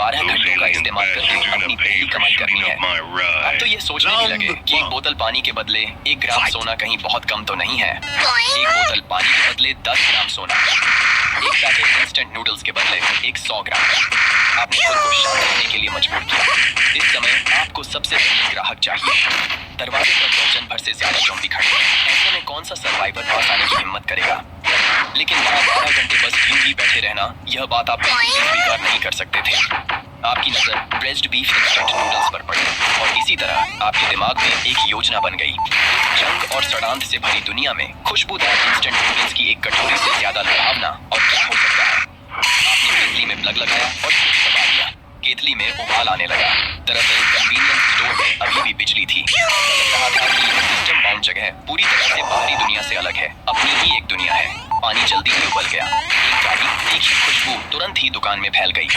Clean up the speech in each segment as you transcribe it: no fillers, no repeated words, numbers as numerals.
12 घंटों का इस्तेमाल करके अपनी पहली कमाई करनी है। अब तो ये सोचने भी लगे कि एक बोतल पानी के बदले 1 ग्राम सोना कहीं बहुत कम तो नहीं है। एक बोतल पानी के बदले 10 ग्राम सोना, एक पैकेट इंस्टेंट नूडल्स के बदले 100 ग्राम का। आपने खुद को शांत रहने के लिए मजबूर किया। इस समय आपको सबसे पहले ग्राहक चाहिए। दरवाजे पर दर्जन भर से ज्यादा ज़ॉम्बी खड़े हैं। ऐसे में कौन सा सर्वाइवर पास आने की हिम्मत करेगा? लेकिन वहाँ 12 घंटे बस यूं ही बैठे रहना, यह बात आप बिल्कुल भी स्वीकार नहीं कर सकते थे। आपकी नजर ब्रेस्ट बीफ इंस्टेंट नूडल्स पर पड़ी और इसी तरह आपके दिमाग में एक योजना बन गई। जंग और षड्यंत्र से भरी दुनिया में खुशबूदार इंस्टेंट नूडल्स की एक कटोरी से ज्यादा लुभावना और क्या हो सकता है? आपने केतली में प्लग लगाया और स्विच दबा दिया। केतली में उबाल आने लगा। दरअसल कन्वीनियंस स्टोर में अभी भी बिजली थी। लग रहा था कि यह सिस्टम बाउंड जगह पूरी तरह से बाहरी दुनिया से अलग है, अपनी ही एक दुनिया है। पानी जल्दी ही उबल गया। एक गाढ़ी तीखी खुशबू तुरंत ही दुकान में फैल गई।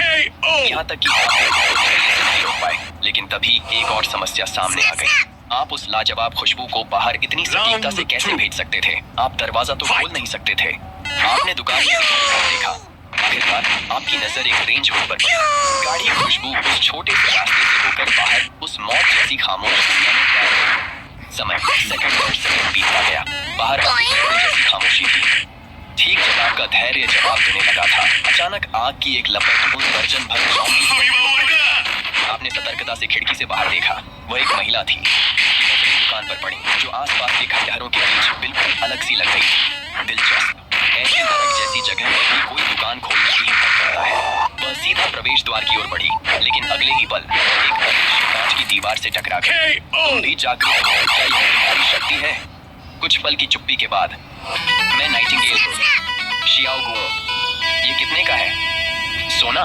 यहाँ तक कि आप निकलने से नहीं रोक पाए। लेकिन तभी एक और समस्या सामने आ गई। आप उस लाजवाब खुशबू को बाहर इतनी सटीकता से कैसे भेज सकते थे? आप दरवाजा तो खोल नहीं सकते थे। आपने दुकान में देखा। आखिरकार आपकी नजर एक रेंज होड पर पड़ी। गाढ़ी खुशबू उस छोटे से रास्ते से होकर बाहर उस मौत जैसी खामोश दुनिया में फैल गई। समय सेकंड पर सेकंड बीतता गया। बाहर जैसी खामोशी थी। ठीक जब आपका धैर्य जवाब देने लगा था, अचानक आग की एक लपट उस दर्जन भर ज़ॉम्बी। आपने सतर्कता से खिड़की से बाहर देखा। वह एक महिला थी। नजरें दुकान पर पड़ी जो आसपास के खंडहरों के बीच बिल्कुल अलग सी लग गई। दिलचस्प, ऐसी नरक जैसी जगह में भी कोई दुकान खोलने की हिम्मत करता है। वह सीधा प्रवेश द्वार की ओर बढ़ी, लेकिन अगले ही पल एक अदृश्य कांच की दीवार से टकरा गई। तुम भी जागरूक हो, क्या यह तुम्हारी शक्ति है? कुछ पल की चुप्पी के बाद, मैं नाइटिंगेल शियाओ गुओ। ये कितने का है? सोना?